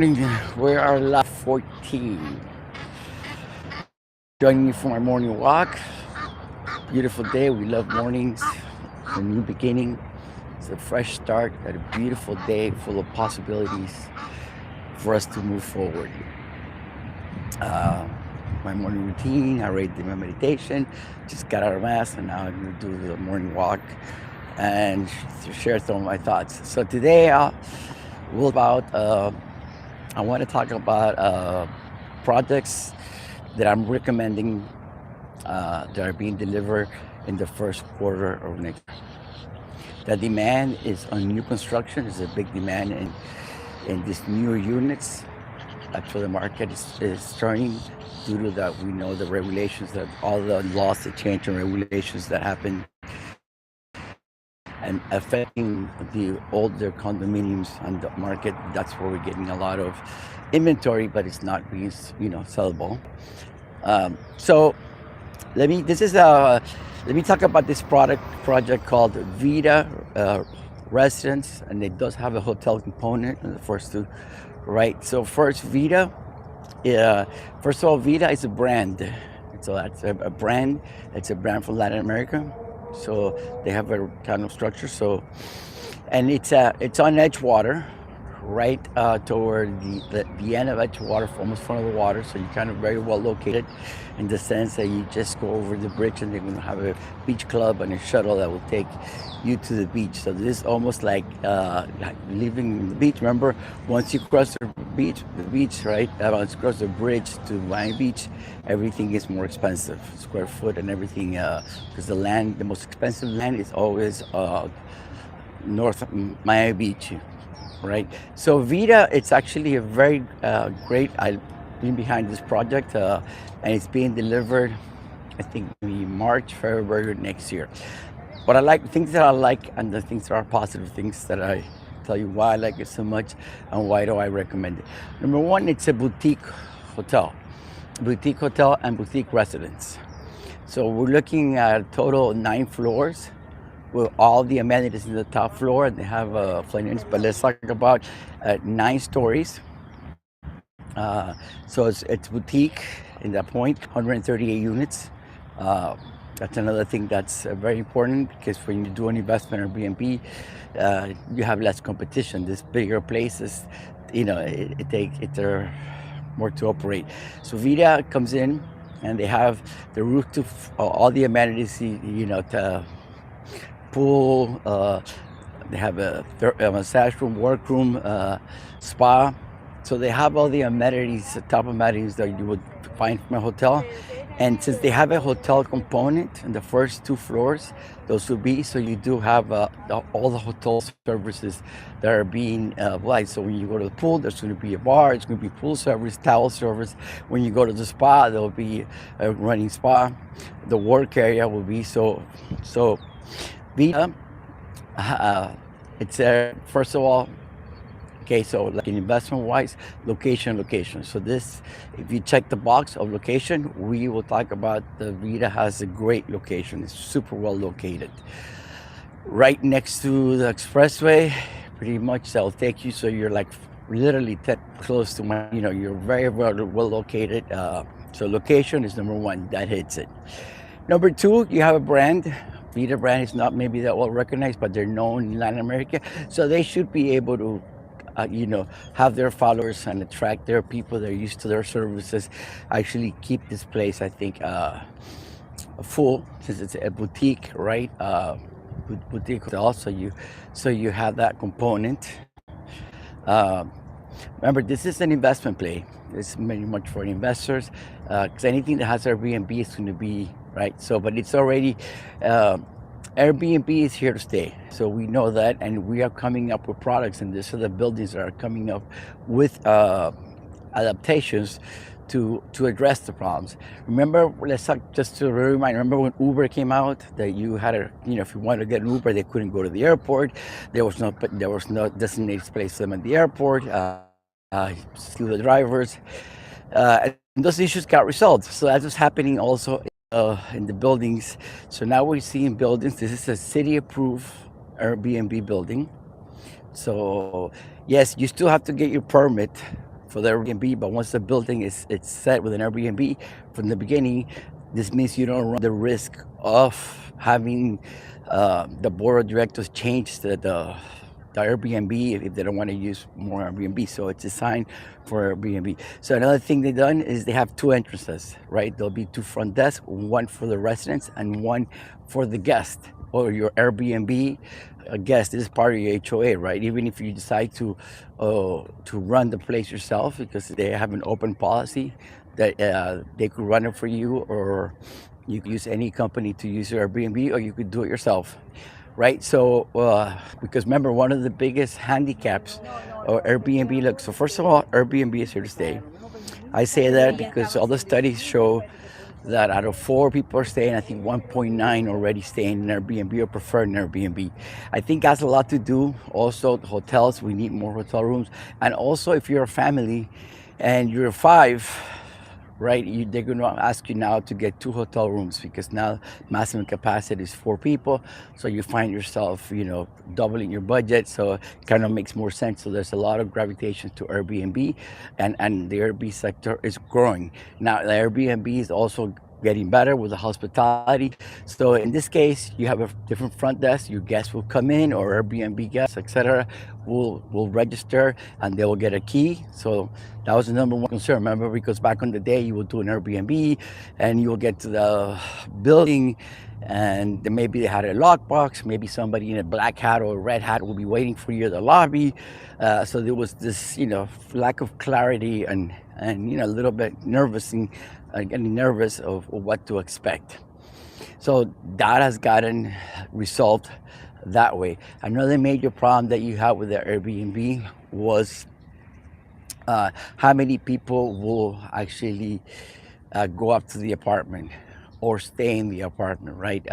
We are live 14. Joining me for my morning walk. Beautiful day. We love mornings. It's a new beginning. It's a fresh start. Got a beautiful day full of possibilities for us to move forward. Uh, my morning routine. I already did my meditation. Just got out of mass, and now I'm going to do the morning walk and to share some of my thoughts. So today, we'll about. I want to talk about projects that I'm recommending that are being delivered in the first quarter of next year. The demand is on new construction. There's a big demand in these newer units. That's where the market is turning due to that. We know the regulations, that all the laws that change and regulations that happen and affecting the older condominiums on the market. That's where we're getting a lot of inventory, but it's not being sellable. So let me talk about this project called Vida Residence, and it does have a hotel component in the first two, right? So first of all, Vida is a brand. So that's a brand. It's a brand from Latin America. So they have a kind of structure. So, and it's on Edgewater, right toward the end of Edgewater, almost front of the water. So you're kind of very well located, in the sense that you just go over the bridge, and they're going to have a beach club and a shuttle that will take you to the beach. So this is almost like leaving the beach. Remember, once you cross the beach, right? Once you cross the bridge to Miami Beach, everything is more expensive, square foot and everything, because the most expensive land is always north of Miami Beach, right? So Vida, it's actually a very great. I've been behind this project, and it's being delivered, I think, maybe March, February next year. What I like, things that I like, and the things that are positive things that I tell you why I like it so much and why do I recommend it. Number one, it's a hotel, boutique hotel and boutique residence. So we're looking at a total of 9 floors with all the amenities in the top floor. They have flames, but let's talk about 9 stories. So it's boutique in that point, 138 units. That's another thing that's very important, because when you do an investment or B&B, you have less competition. These bigger places, they're more to operate. So Vida comes in, and they have the roof to all the amenities, to pool. They have a massage room, workroom, spa. So they have all the amenities, the top amenities that you would find from a hotel. And since they have a hotel component in the first 2 floors, those will be, so you do have all the hotel services that are being applied. So when you go to the pool, there's going to be a bar, it's going to be pool service, towel service. When you go to the spa, there will be a running spa. The work area will be so. Vita, it's first of all, okay, so like in investment wise, location. So this, if you check the box of location, we will talk about the Vida has a great location. It's super well located, right next to the expressway. Pretty much that'll take you, so you're like literally close to you're very well located. So location is number one. That hits it. Number two, you have a brand. Vida brand is not maybe that well recognized, but they're known in Latin America, so they should be able to have their followers and attract their people that are used to their services. Actually keep this place, I think, full, since it's a boutique, right? Boutique hotel, so you have that component. uh, Remember, this is an investment play. It's very much for investors, because anything that has Airbnb is going to be right. So, but it's already Airbnb is here to stay. So we know that, and we are coming up with products, and these are the buildings that are coming up with adaptations to address the problems. Remember, let's talk, just to remind. Remember when Uber came out, that you had if you wanted to get an Uber, they couldn't go to the airport. There was no designated place for them at the airport. To the drivers, and those issues got resolved. So that's what's happening also in the buildings. So now we're seeing buildings. This is a city-approved Airbnb building. So yes, you still have to get your permit for the Airbnb, but once the building is it's set with an Airbnb from the beginning, this means you don't run the risk of having the board of directors change the Airbnb if they don't want to use more Airbnb. So it's designed for Airbnb. So another thing they've done is they have two entrances, right? There'll be two front desks, one for the residents and one for the guest or your Airbnb guest. This is part of your HOA, right? Even if you decide to run the place yourself, because they have an open policy that they could run it for you, or you could use any company to use your Airbnb, or you could do it yourself, right? So, because remember, one of the biggest handicaps of Airbnb, look, so first of all, Airbnb is here to stay. I say that because all the studies show that out of four people are staying, I think 1.9 already staying in Airbnb or prefer an Airbnb. I think that's a lot to do. Also, the hotels, we need more hotel rooms. And also, if you're a family and you're five, right, they're going to ask you now to get two hotel rooms, because now maximum capacity is four people. So you find yourself, doubling your budget. So it kind of makes more sense. So there's a lot of gravitation to Airbnb, and the Airbnb sector is growing. Now, the Airbnb is also getting better with the hospitality. So in this case, you have a different front desk. Your guests will come in, or Airbnb guests, etc., will register, and they will get a key. So that was the number one concern. Remember, because back in the day, you would do an Airbnb, and you will get to the building, and maybe they had a lockbox. Maybe somebody in a black hat or a red hat will be waiting for you at the lobby. So there was this, lack of clarity, and a little bit nervous, and getting nervous of what to expect. So that has gotten resolved that way. Another major problem that you have with the Airbnb was how many people will actually go up to the apartment or stay in the apartment, right?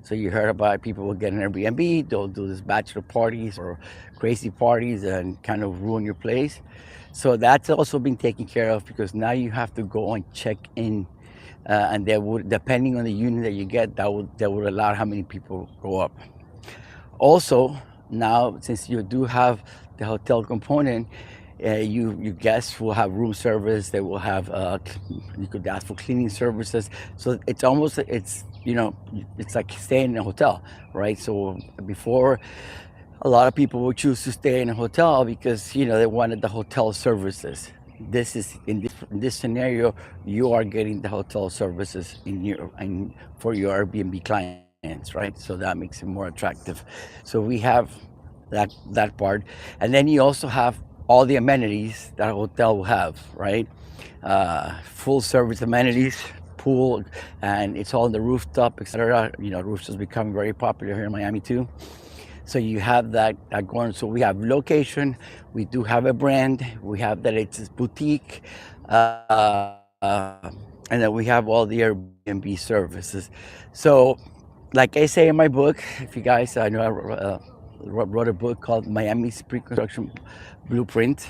So you heard about people will get an Airbnb, they'll do these bachelor parties or crazy parties and kind of ruin your place. So that's also been taken care of, because now you have to go and check in, and they would, depending on the unit that you get, that would allow how many people go up. Also, now since you do have the hotel component, you guests will have room service. They will have you could ask for cleaning services. So it's almost it's like staying in a hotel, right? So before, a lot of people would choose to stay in a hotel because they wanted the hotel services. This is in this scenario, you are getting the hotel services for your Airbnb clients, right? So that makes it more attractive. So we have that part, and then you also have all the amenities that a hotel will have, right? Full service amenities, pool, and it's all on the rooftop, etc. Roofs is becoming very popular here in Miami too. So you have that going. So we have location, we do have a brand, we have that it's boutique, and then we have all the Airbnb services. So, like I say in my book, if you guys, I know I wrote a book called Miami's Pre-Construction Blueprint,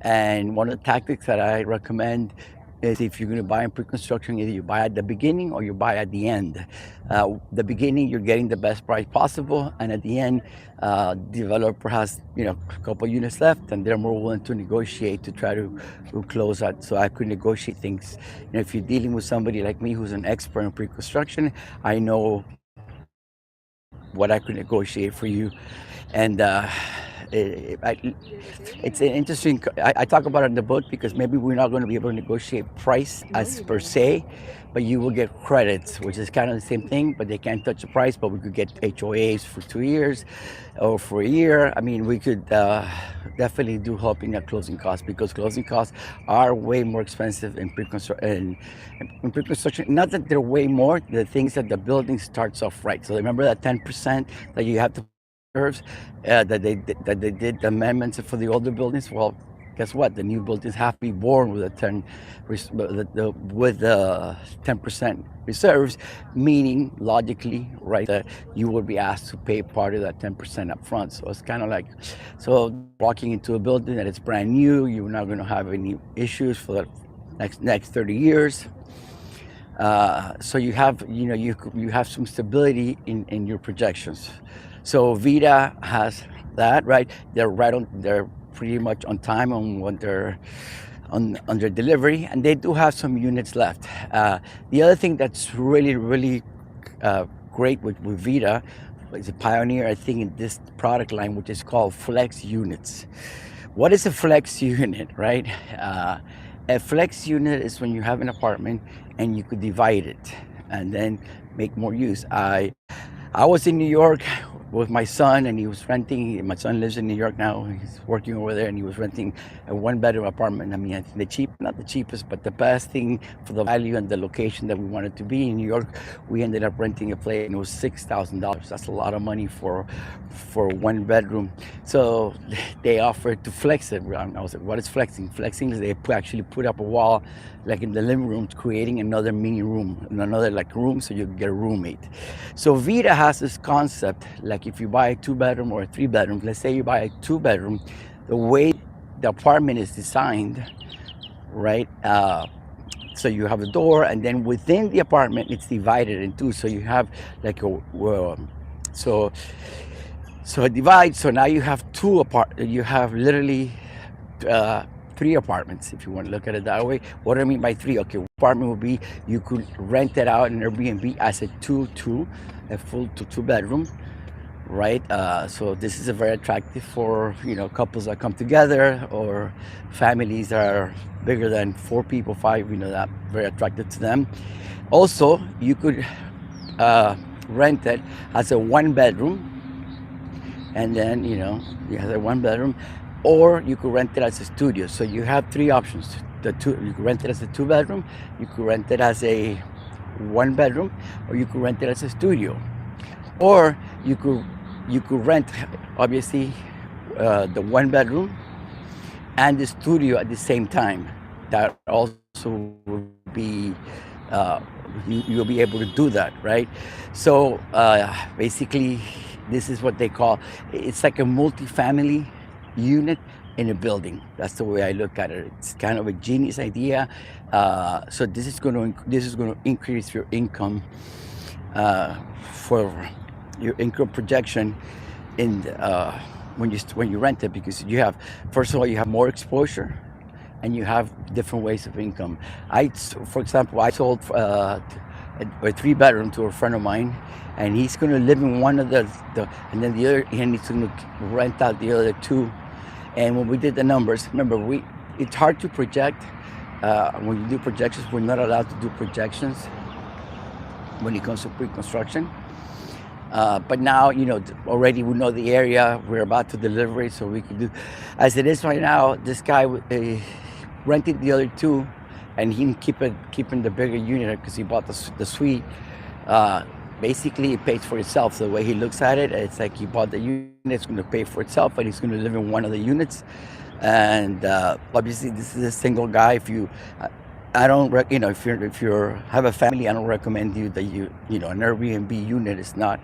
and one of the tactics that I recommend is, if you're going to buy in pre-construction, either you buy at the beginning or you buy at the end. The beginning, you're getting the best price possible, and at the end, developer has a couple units left, and they're more willing to negotiate to try to close that. So I could negotiate things. If you're dealing with somebody like me who's an expert in pre-construction, I know what I could negotiate for you, and it's an interesting. I talk about it in the book because maybe we're not going to be able to negotiate price as per se, but you will get credits, which is kind of the same thing, but they can't touch the price. But we could get HOAs for 2 years or for a year. I mean, we could definitely do helping at closing costs, because closing costs are way more expensive in pre-construction. In pre-construction, not that they're way more, the things that the building starts off right. So remember that 10% that you have to curves that they did the amendments for the older buildings. Well, guess what? The new buildings have to be born with with the 10% reserves, meaning logically, right, that you would be asked to pay part of that 10% up front. So it's kind of like, so walking into a building that is brand new, you're not going to have any issues for the next 30 years. So you have you have some stability in your projections. So Vida has that, right? They're pretty much on time on what they're on their delivery, and they do have some units left. The other thing that's really great with Vida is a pioneer, I think, in this product line, which is called flex units. What is a flex unit, right? A flex unit is when you have an apartment and you could divide it and then make more use. I was in New York with my son, and he was renting. My son lives in New York now. He's working over there, and he was renting a one-bedroom apartment. I mean, I think not the cheapest, but the best thing for the value and the location that we wanted to be in New York. We ended up renting a place, and it was $6,000. That's a lot of money for one bedroom. So they offered to flex it. I was like, what is flexing? Flexing is they actually put up a wall, like in the living room, creating another mini room, another like room, so you can get a roommate. So Vida has this concept, like if you buy a 2-bedroom or a 3-bedroom, let's say you buy a 2-bedroom, the way the apartment is designed, right? So you have a door, and then within the apartment, it's divided in two. So you have like so it divides. So now you have you have literally 3 apartments, if you want to look at it that way. What do I mean by 3? Okay, apartment would be, you could rent it out in Airbnb as a a full 2-bedroom, right? So this is a very attractive for couples that come together, or families that are bigger than 4 people, 5. That very attractive to them. Also, you could rent it as a 1-bedroom, and then you have a 1-bedroom, or you could rent it as a studio. So you have 3 options. You could rent it as a 2-bedroom, you could rent it as a 1-bedroom, or you could rent it as a studio. Or you could rent, obviously, the 1-bedroom and the studio at the same time. That also will be you'll be able to do that, right? So basically, this is what they call, it's like a multi-family unit in a building. That's the way I look at it. It's kind of a genius idea. So this is going to increase your income, for your income projection in when you rent it, because first of all, you have more exposure, and you have different ways of income. For example, I sold a 3-bedroom to a friend of mine, and he's going to live in one of and then the other, and he's going to rent out the other 2. And when we did the numbers, remember, it's hard to project. When you do projections, we're not allowed to do projections when it comes to pre-construction. But now, already we know the area, we're about to deliver it, so we can do, as it is right now, this guy rented the other 2, and he keeping the bigger unit because he bought the suite. Basically, it pays for itself. So the way he looks at it, it's like he bought the unit, it's going to pay for itself, and he's going to live in one of the units. And obviously, this is a single guy. If you if you have a family, I don't recommend that an Airbnb unit is not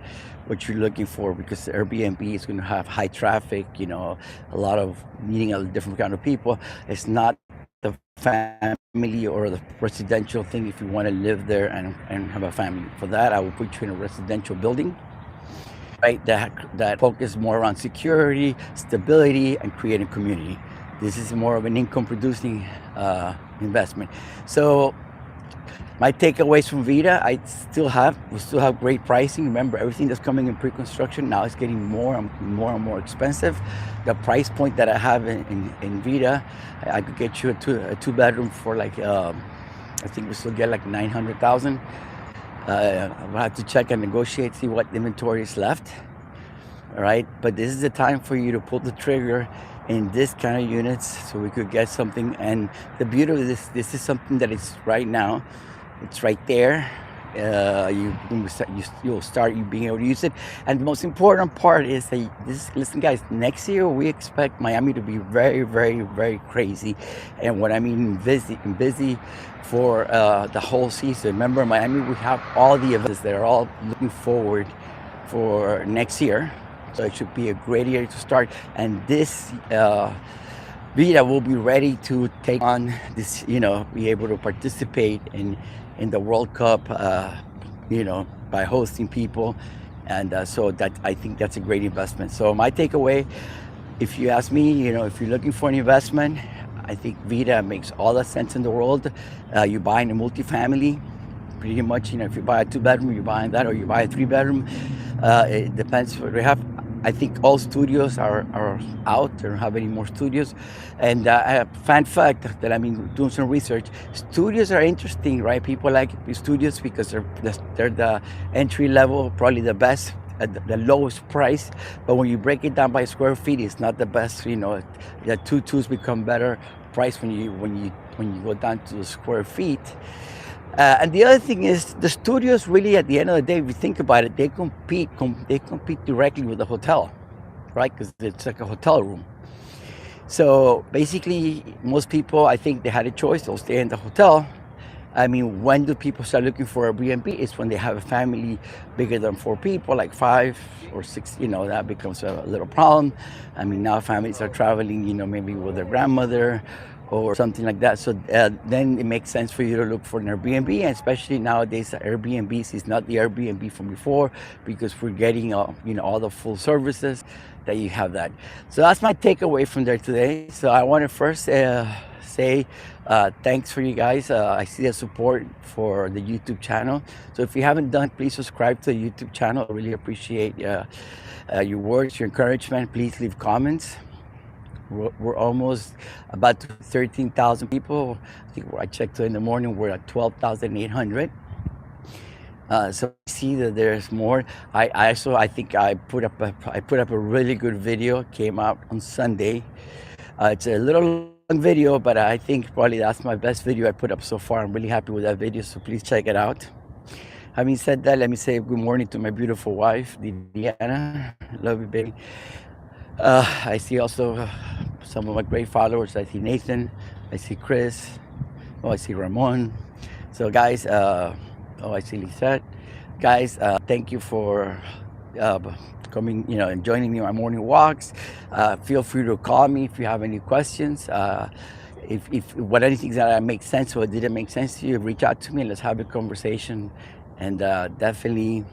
what you're looking for, because the Airbnb is going to have high traffic, a lot of meeting a different kind of people. It's not the family or the residential thing if you want to live there and have a family. For that, I will put you in a residential building, right? That focus more around security, stability, and creating community. This is more of an income producing investment. So my takeaways from Vida, we still have great pricing. Remember, everything that's coming in pre-construction now is getting more and more expensive. The price point that I have in Vida, I could get you a 2-bedroom for like, I think we still get like $900,000. I'll have to check and negotiate, see what inventory is left. All right, but this is the time for you to pull the trigger in this kind of units, so we could get something. And the beauty of this is something that is right now. It's right there. You'll start being able to use it. And the most important part is that listen, guys, next year we expect Miami to be very, very, very crazy. And what I mean busy for the whole season. Remember, Miami, we have all the events. They're all looking forward for next year. So it should be a great year to start. And this Vida will be ready to take on this, be able to participate in the World Cup, by hosting people. And so that, I think that's a great investment. So my takeaway, If you ask me, if you're looking for an investment, I think Vida makes all the sense in the world. You're buying a multifamily, pretty much. If you buy a 2 bedroom, you're buying that, or you buy a 3 bedroom. It depends what we have. I think all studios are out. They don't have any more studios. And fun fact that I've been doing some research. Studios are interesting, right? People like studios because they're the entry level, probably the best at the lowest price. But when you break it down by square feet, it's not the best. The twos become better price when you go down to the square feet. And the other thing is the studios really, at the end of the day, if you think about it, they compete directly with the hotel, right? Because it's like a hotel room. So basically, most people, I think they had a choice. They'll stay in the hotel. I mean, when do people start looking for Airbnb? It's when they have a family bigger than 4 people, like 5 or 6. That becomes a little problem. I mean, now families are traveling, maybe with their grandmother or something like that. So then it makes sense for you to look for an Airbnb, and especially nowadays, Airbnbs is not the Airbnb from before, because we're getting all the full services that you have that. So that's my takeaway from there today. So I want to first say thanks for you guys. I see the support for the YouTube channel. So if you haven't done, please subscribe to the YouTube channel. I really appreciate your words, your encouragement. Please leave comments. We're almost about 13,000 people. I think I checked in the morning, we're at 12,800. So I see that there's more. I think I put up a really good video. It came out on Sunday. It's a little long video, but I think probably that's my best video I put up so far. I'm really happy with that video, so please check it out. Having said that, let me say good morning to my beautiful wife, Diana. Love you, baby. I see also some of my great followers. I see Nathan, I see Chris, I see Ramon. So guys, I see Lisette. Guys, thank you for coming, and joining me on my morning walks. Feel free to call me if you have any questions. If what anything that makes sense or didn't make sense to you, reach out to me. Let's have a conversation. And definitely,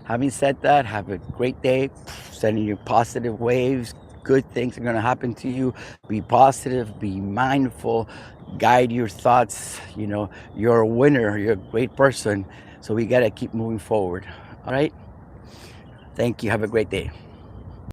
having said that, have a great day. Sending you positive waves. Good things are going to happen to you. Be positive. Be mindful. Guide your thoughts. You're a winner. You're a great person. So we got to keep moving forward. All right. Thank you. Have a great day.